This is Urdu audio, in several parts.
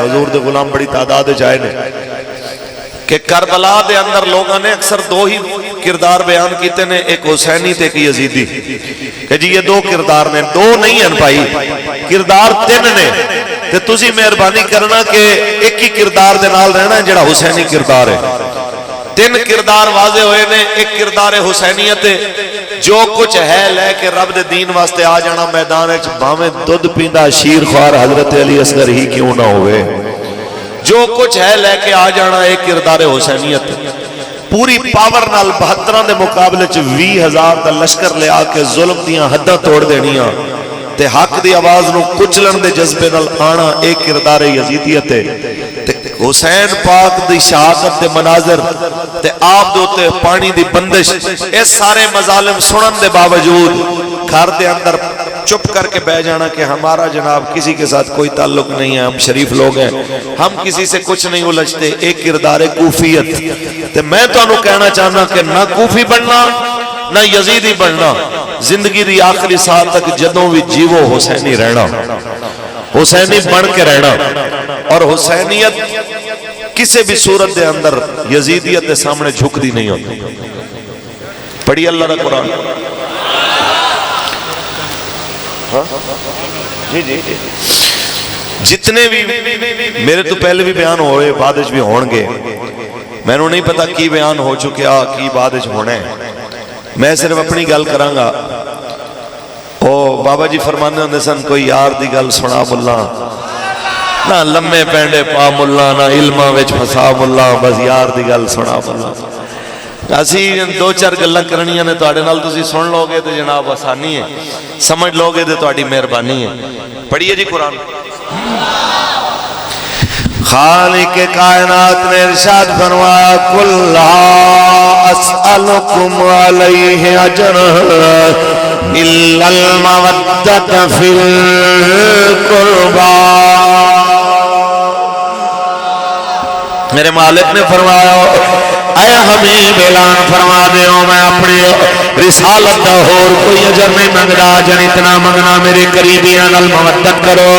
حضور دے غلام بڑی تعداد جائے نے کہ کربلا دے اندر لوگوں نے اکثر دو ہی کردار بیان کیتے نے، ایک حسینی تے ایک یزیدی، کہ جی یہ دو کردار نے، دو نہیں ہیں بھائی، کردار تین نے، تے تسی مہربانی کرنا کہ ایک ہی کردار دے نال رہنا ہے جڑا حسینی کردار ہے۔ تین کردار واضح ہوئے نے، ایک کردار حسینیت ہے، جو کچھ ہے لے کے رب دے دین واسطے آ جانا میدان وچ، بھاویں دودھ پیندا شیر خوار حضرت علی اصغر ہی کیوں نہ ہوئے، جو کچھ ہے لے کے آ جانا ایک کردار حسینیت۔ پوری پاور نال 72 دے مقابلے چ 20,000 دا لشکر لے آ کے ظلم دیاں حداں توڑ دینیاں تے حق دی آواز نو کچلن دے جذبے نال آنا ایک کردار یزیدیت ہے۔ تے حسین پاک دی شہادت دے مناظر تے آپ دے اوتے پانی دی بندش، اس سارے مظالم سنن دے باوجود گھر دے اندر چپ کر کے بیٹھ جانا کہ ہمارا جناب کسی کے ساتھ کوئی تعلق نہیں ہے، ہم شریف لوگ ہیں، ہم کسی سے کچھ نہیں الجھتے، ایک کردار کوفیت۔ تے میں تو انہوں کہنا چاہنا کہ نہ کوفی بننا نہ یزیدی بننا، زندگی دی آخری سال تک جدوں بھی جیو حسینی رہنا، حسینی بن کے رہنا، اور حسینیت کسی بھی صورت دے اندر یزیدیت دے سامنے جھک دی نہیں ہوتی۔ پڑھی اللہ دا قرآن۔ جی جی جتنے بھی میرے تو پہلے بھی بیان ہوئے، بعد بھی ہون گے، میں نے نہیں پتا کی بیان ہو چکیا کی بعد ہونا ہے، میں صرف اپنی گل کرانگا۔ او بابا جی فرمانے ہوندے سن، کوئی یار دی گل سنا ملا، نہ لمے پینڈے پا ملا، نہ علماں وچ پھسا ملا، بس یار دی گل سنا ملا۔ اسی دو چار گلاں کرنیاں نے تواڈے نال، تسی سن لو گے تو جناب آسانی ہے، سمجھ لو گے تو تواڈی مہربانی ہے۔ پڑھیے جی قرآن۔ خالق کائنات نے ارشاد فرمایا، قل لا اسألکم علیہ اجرا الا المودۃ فی القربی۔ میرے مالک نے فرمایا، اے حبیب اعلان فرما دیو، میں اپنی رسالت دا اور کوئی اجر نہیں منگدا، جن اتنا منگنا میرے قریبیاں نال مودت کرو،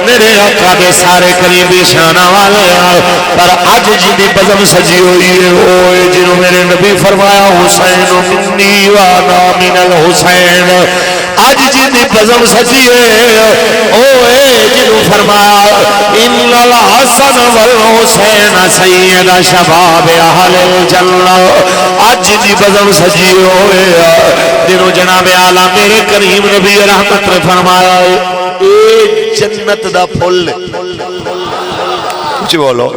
میرے آقا دے سارے قریبی شانہ والے آؤ۔ پر اج جی دی بزم سجی ہوئی ہے، اوے جنہوں میرے نبی فرمایا، حسین منی وانا من الحسین، اج جی دی بزم سجی ہے، اوے جنہوں فرمایا، ان الحسن والحسین سید شباب اہل الجنہ، اج دی بزم سجی ہوئے جنہوں جناب اعلیٰ میرے کریم نبی رحمت نے فرمایا، اے جنت دا پھل، کچھ بولو،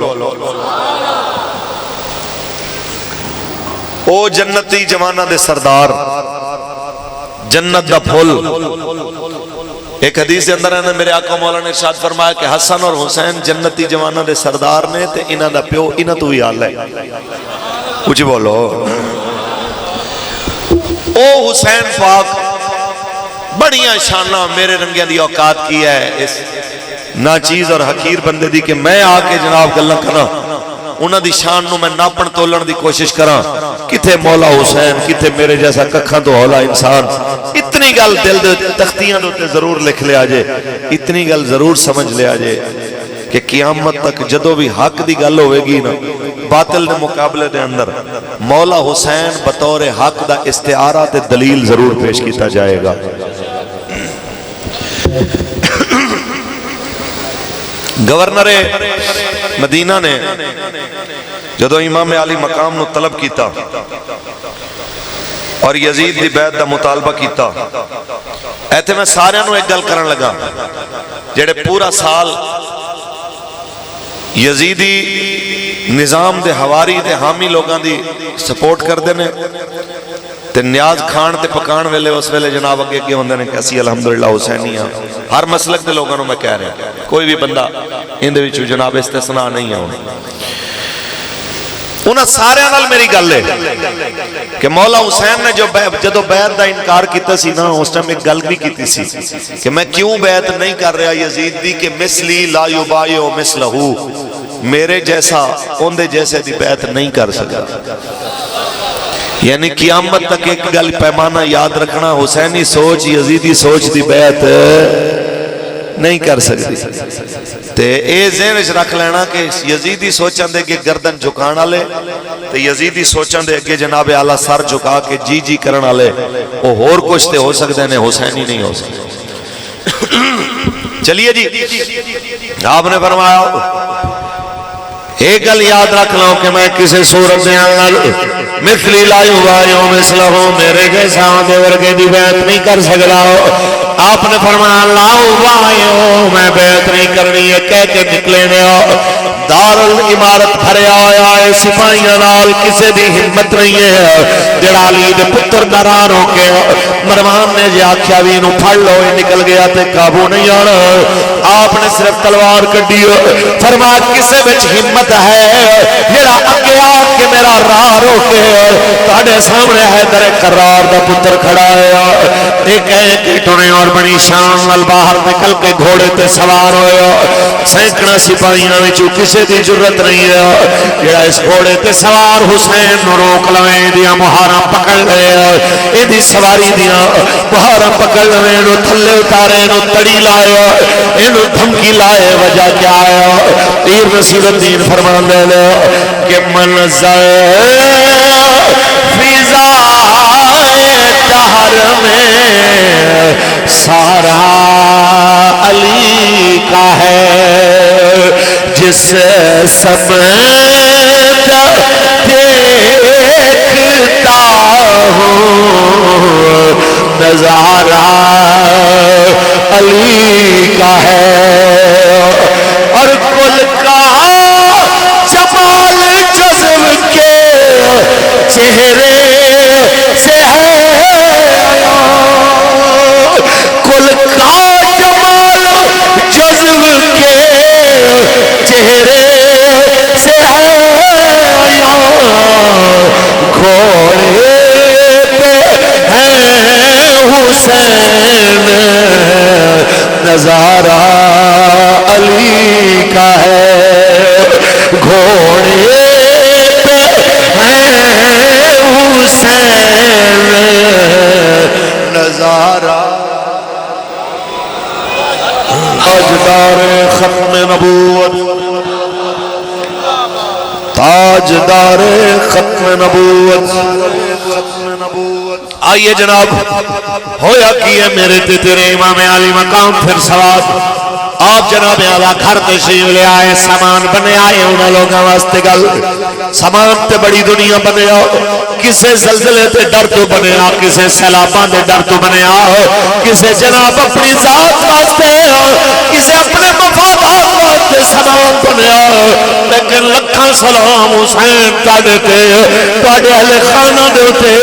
او جنتی جوانہ دے سردار، جنت دا پھل۔ ایک حدیث اندر ہے نا، میرے آقا مولا نے ارشاد فرمایا کہ حسن اور حسین جنتی جوانہ دے سردار نے، تے انہاں دا پیو انہاں تو ہی آل ہے، کچھ بولو۔ او حسین پاک بڑیاں شانہ میرے رنگیاں دی اوقات کی ہے اس ناچیز اور حقیر بندے دی، کہ میں آ کے جناب گلاں کراں، انہاں دی شان نو میں ناپن تولن دی کوشش کراں، کتھے مولا حسین، کتھے میرے جیسا ککھاں تو ہولا انسان۔ اتنی گل دل دے تختیاں دے ضرور لکھ لیا جے، اتنی گل ضرور سمجھ لیا جے کہ قیامت تک جدو بھی حق دی گل ہوئے گی نا، باطل دے مقابلے دے اندر مولا حسین بطور حق دا استعارہ تے دلیل ضرور پیش کیتا جائے گا۔ گورنر مدینہ نے جدو امام علی مقام نو طلب کیتا اور یزید دی بیعت دا مطالبہ کیتا، ایتھے میں سارے نو ایک گل کرن لگا، جڑے پورا سال یزیدی نظام دے حواری دے حامی لوگاں دی سپورٹ کر دینے، تے نیاز کھان تے پکان ویلے اس ویلے جناب اگے کے ہوندے نے کہ اسی الحمدللہ حسینی ہاں، ہر مسلک دے لوگاں نو میں کہہ رہا ہوں، کوئی بھی بندہ اندے وچوں جناب استثناء نہیں ہے۔ انہاں سارے نال میری گل ہے کہ مولا حسین نے جدو بیعت دا انکار کیتا سی نا، اس ٹائم ایک گل بھی کیتی سی کہ میں کیوں بیعت نہیں کر رہا یزید دی، کہ مثلی لا یبایع مثلہو، میرے جیسا اوندے جیسے دی بیعت نہیں کر سکا۔ یعنی قیامت تک ایک گل پیمانہ یاد رکھنا، حسینی سوچ یزیدی سوچ دی بیعت نہیں کر سکتی تے اے ذہن وچ رکھ لینا کہ یزیدی سوچن دے کہ گردن جھکان والے تے یزیدی سوچن دے کہ جناب اعلی سر جھکا کے جی جی کرن والے او ہور کچھ تے ہو سکدے نے حسینی نہیں ہو سکتے چلیے جی آپ نے فرمایا ایک گل یاد رکھ لو کہ میں کسی صورت دے اندر مثلی لا یبایع مثلہ میرے جیسا دے ورگے دی بیعت نہیں کر سکتا آپ نے فرمایا لا یبایع میں بیعت نہیں کرنی ہے کہہ کے نکلے نے دار العمارت بھریا ہوا ہے سپاہیاں نال کسے دی ہمت نہیں ہے جڑا علی دے پتر ناراض ہو کے مروان نے جی آکھیا وی نو پھڑ لو نکل گیا تے قابو نہیں آنا آپ نے صرف تلوار کڈی فرمایا کسے وچ ہمت ہے جڑا اگے آ کے میرا راہ روکے تہاڈے سامنے حیدر کرار دا پتر کھڑا ہے ایک ٹونے اور بڑی شان نال باہر نکل کے گھوڑے تے سوار ہویا سینکڑا سپاہیاں وچوں کسے دی ضرورت نہیں ہے جڑا اس گھوڑے تے سوار حسین نو روک لویں دیاں مہاراں پکڑ لے ایدی سواری دیاں مہاراں پکڑ لویں نو تھلے اتارے نو تڑی لائے اینو دھمکی لائے وجہ کیا ہے پیر نصیر الدین فرمان دے لے کہ منظر فضائے دہر میں سارا علی کا ہے جس سمت دیکھتا ہوں نظارہ علی کا ہے اور کل کا جمال جذب کے چہرے سے ہے کل کا جمال جذب کے چہرے سے ہے گھوڑے پہ ہے حسین نظارہ علی کا ہے گھوڑے پہ ہے حسین نظارہ تاجدار ختم نبوت تاجدار ختم نبوت آئیے جناب ہویا کیے میرے تیرے امام علی مقام پھر سواد آپ جناب اعلیٰ گھر تشریف لے آئے سامان بنے آئے انہاں لوگاں واسطے گل سامان تے بڑی دنیا بنے آؤ کسے زلزلے تے ڈر تو بنے آ کسے سیلاباں دے ڈر تو بنے آؤ کسے جناب اپنی ذات واسطے کسے اپنے مفادات واسطے سامان بنے آؤ لیکن لکھاں سلام حسین تاڑے تے تاڑے اہل خانہ دے تے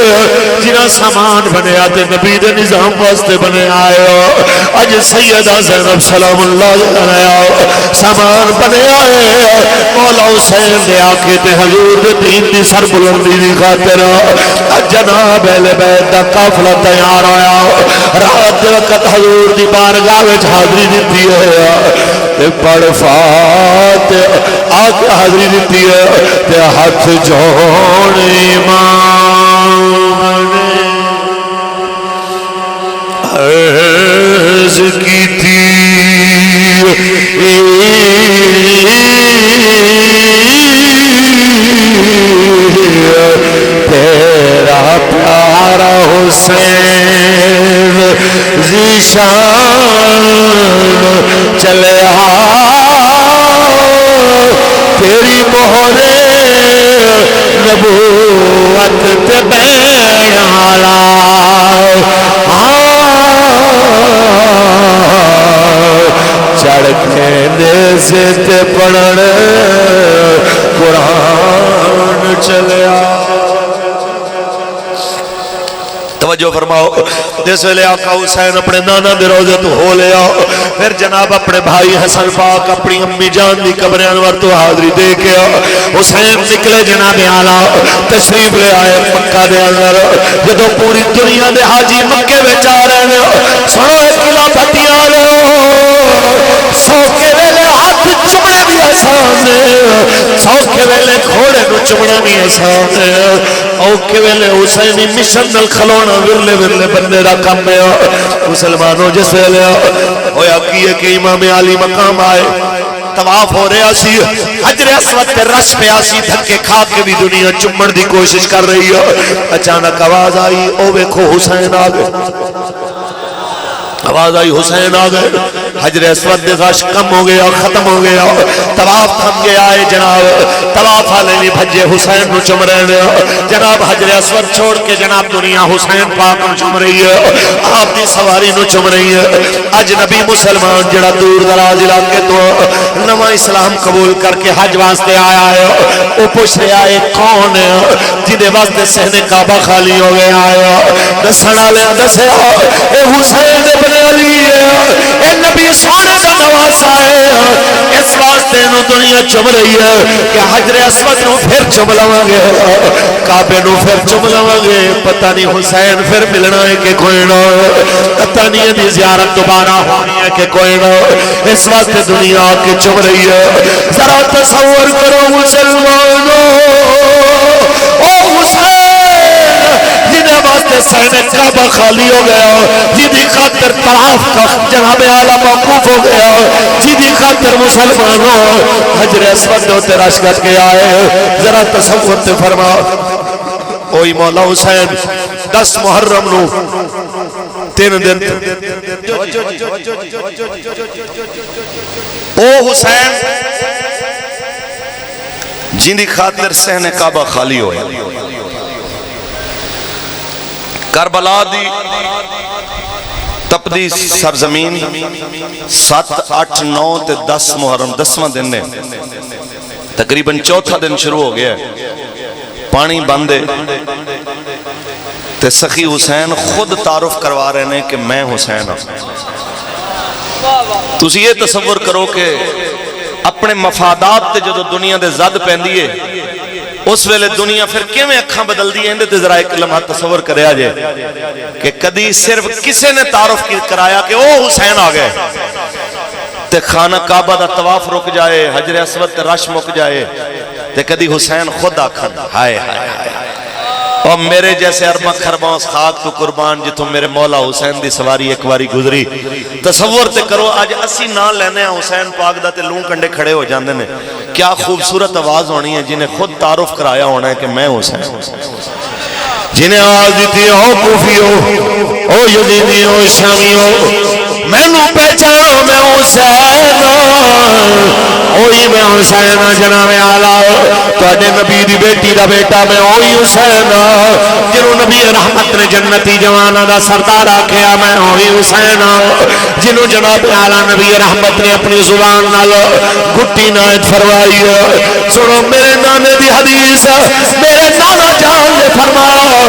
جنہاں سامان بنے آتے نبی دے نظام واسطے بنے آئے اج سیدہ زینب سلام اللہ سامان بنے آئے مولا حسین دے آکے تے حضور دے دین دی سر بلندی دی خاطر جناب اہل بیت دا قافلہ تیار ہویا رات دے وقت حضور دی بارگاہ وچ حاضری دتی ہے تے پڑھ فاتح آکے حاضری دتی ہے تے ہاتھ جوڑ ایمان عرض کی تھی تیرا پیارا حسین ذیشان چلے تیری مہر نبوت تے بیالا چڑھ کے دیسے تے پڑھن قرآن چلیا توجہ فرماؤ جس ویلے آقا حسین اپنے نانا دے روزے تو ہو لیا پھر جناب اپنے بھائی حسن پاک اپنی امی جان دی قبر انور تو حاضری دے کے حسین نکلے جناب اعلیٰ تشریف لے آئے مکہ دے اندر جدو پوری دنیا دے حاجی مکے وچ آ رہے ہیں سارے قلعہ پٹیاں لو سو کے ویلے ہاتھ چومے دیا سامنے سوکھے ویلے گھوڑے نو چمنا بھی آسان ہے، اوکھے ویلے حسینی مشن نال کھلونا ورلے ورلے بندے دا کم ہے۔ مسلمانوں جس ویلے ہویا کیے کہ امام علی مقام آئے، طواف ہو رہا سی، حجر اسود تے رش پہ آسی، دھکے کھا کے بھی دنیا چمڑ دی کوشش کر رہی ہے۔ اچانک آواز آئی، او ویکھو حسین آ گئے، آواز آئی حسین آ گئے۔ حجر اسود دے غش کم ہو گیا، ختم ہو گیا، طواف تھم گیا ہے جناب، طواف والے نہیں بھجے حسین نو چم رہے ہیں جناب، حجر اسود چھوڑ کے جناب دنیا حسین پاک نو چم رہی ہے، آپ دی سواری نو چم رہی ہے۔ اجنبی مسلمان جڑا دور دراز علاقے تو نواں اسلام قبول کر کے حج واسطے آیا ہے، وہ پوچھ رہا ہے کون ہے جنہیں واسطے صحن کعبہ خالی ہو گیا ہے؟ دسن والے دسیا اے حسین ابن علی ہے، اے نبی سونے کا نواسا ہے، اس واسطے نو دنیا چم رہی ہے کہ حجر اسود نو پھر چم لواں گے، کعبے نو پھر چم لواں گے، پتہ نہیں حسین پھر ملنا ہے کہ کوئی نہ، پتہ نہیں دی زیارت دوبارہ ہونی ہے کہ کوئی نہ، اس واسطے دنیا آ کے چم رہی ہے۔ ذرا تصور کرو مسلمانوں، او حسین جنہیں واسطے صحن کعبہ خالی ہو گیا، جنہیں خاطر طواف کا جناب اعلیٰ موقوف ہو گیا، جنہیں خاطر مسلمانوں حجر اسود ہوتے رش کر کے آئے، ذرا تصور تے فرما اوہی مولا حسین 10 محرم نو 3 دن او حسین جن دی خاطر صحن کعبہ خالی ہویا، کربلا دی تپدی سرزمین 7 8 9 تے 10 محرم 10واں دن نے تقریباً چوتھا دن شروع ہو گیا، پانی بندے تے سخی حسین خود تعارف کروا رہے ہیں کہ میں حسین ہوں۔ تسی یہ تصور کرو کہ اپنے مفادات تے جدو دنیا دے زد پہندیے اس ویلے دنیا پھر کیویں اکھاں بدل دی ہیں تے ذرا ایک لمحہ تصور کریا جائے کہ کدی صرف کسے نے تعارف کرایا کہ او حسین آ گئے تے خانہ کعبہ دا طواف رک جائے، حجر اسود تے رش مک جائے تے کدی حسین خود آکھن ہائے ہائے ہائے اور میرے جیسے ارباں خرباں اس خاک تو قربان جتوں میرے مولا حسین دی سواری ایک باری گزری۔ تصور تے کرو آج اسی نہ لینے ہیں حسین پاک دا تے لوں کنڈے کھڑے ہو جاندے نے، کیا خوبصورت آواز ہونی ہے جنہیں خود تعارف کرایا ہونا ہے کہ میں حسین، جنہیں آواز دیتی ہو کوفیو، او یزیدیو، شامیو، میں نو پہچانو میں حسین، اوہی میں حسین جناب اعلیٰ، تواڈے نبی دی بیٹی دا بیٹا میں اوہی حسین، جنہوں نبی رحمت نے جنتی جوانا دا سردار آکھیا میں اوہی حسین، جنہوں جناب اعلیٰ نبی رحمت نے اپنی زبان نال گھٹی نائت فرمائی۔ سنو میرے نانے دی حدیث، میرے نانا جان نے فرمایا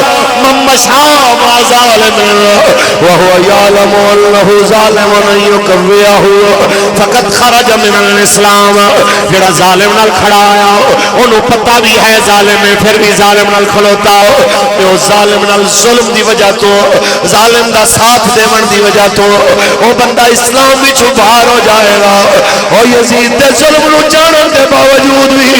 من مشى مع ظالم وهو يعلم انه ظالم يكفيه فقد خرج من الاسلام، جڑا ظالم نال کھڑا آیا انہوں پتہ بھی ہے ظالم ہے پھر بھی ظالم نال کھلوتا کہ وہ ظالم نال ظلم دی وجہ تو ظالم دا ساتھ دیون دی وجہ تو وہ بندہ اسلام وچ باہر ہو جائے گا۔ او یزید دے ظلم نو جانن دے باوجود بھی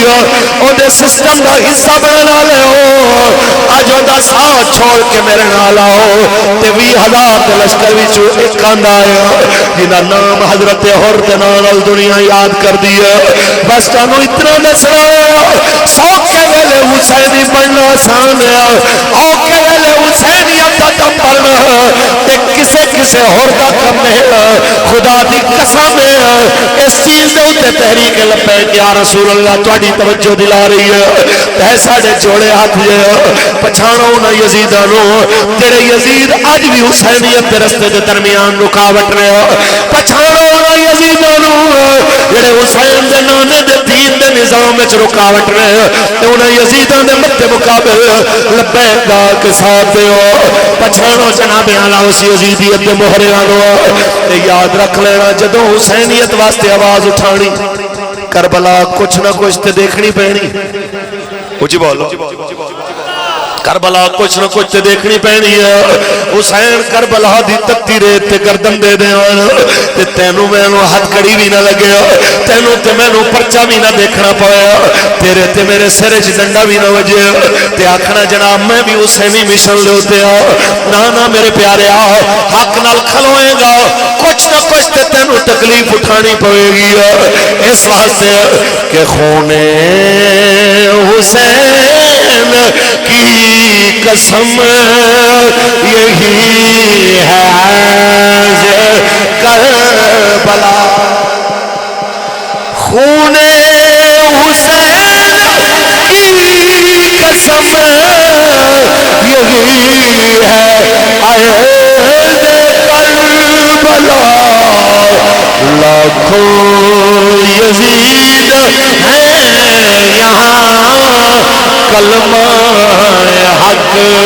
او دے سسٹم دا حصہ بنا لے ہو، اج او دا ساتھ چھوڑ کے میرے نال آؤ تے 20,000 دے لشکر وچ ایک آندا آیا جنہاں نام حضرت حر دے نال دنیا یاد کر دی ہے۔ بس تانوں اتنا دسنا ہے سوکھے ویلے حسینی بننا آسان ہے، اوکھے ویلے حسینیت دا کم بننا تے کسے کسے حر دا کم ہے۔ خدا دی قسم ہے اس چیز دے اوتے تحریک لبیک یا رسول اللہ تواڈی توجہ دلا رہی ہے۔ تے ساڈے جوڑے ہاتھ جے پچھانو نہ یزیداں نو جڑے یزید اج بھی حسینیت دے رستے دے درمیان رکاوٹ رہے ہو، پچھانو نہ یزیداں نو جڑے حسین دے نانے دے دین دے نظام وچ رکاوٹ رہے ہو تے انہاں یزیداں دے متے مقابل لبیک دا کے ساتھ دیو، پچھانو جناب اعلیٰ اس یزیدیت دے مہریاں نو تے یاد رکھ لینا جدوں حسینیت واسطے آواز اٹھانی کربلا کچھ نہ کچھ تے دیکھنی پینی، اچھی بولو کربلا کچھ نہ کچھ تے دیکھنی پینی ہے حسین کربلا دی تتی ریت تے گردن دے دے تے تینوں مینوں ہتھ کڑی بھی نہ لگے تینوں تے مینوں پرچا بھی نہ دیکھنا پایا تیرے تے میرے سر وچ ڈنڈا بھی نہ وجے تے آکھنا جناب میں بھی حسینی مشن لے ہوتے نہ میرے پیارے حق نال کھلوئے گا کچھ نہ کچھ تے تینوں تکلیف اٹھانی پڑے گی اس واسطے کہ خون حسین کی قسم یہی ہے کربلا خون حسین کی قسم یہی ہے عہد کربلا لاکھوں یزید ہیں یہاں کلمہ حق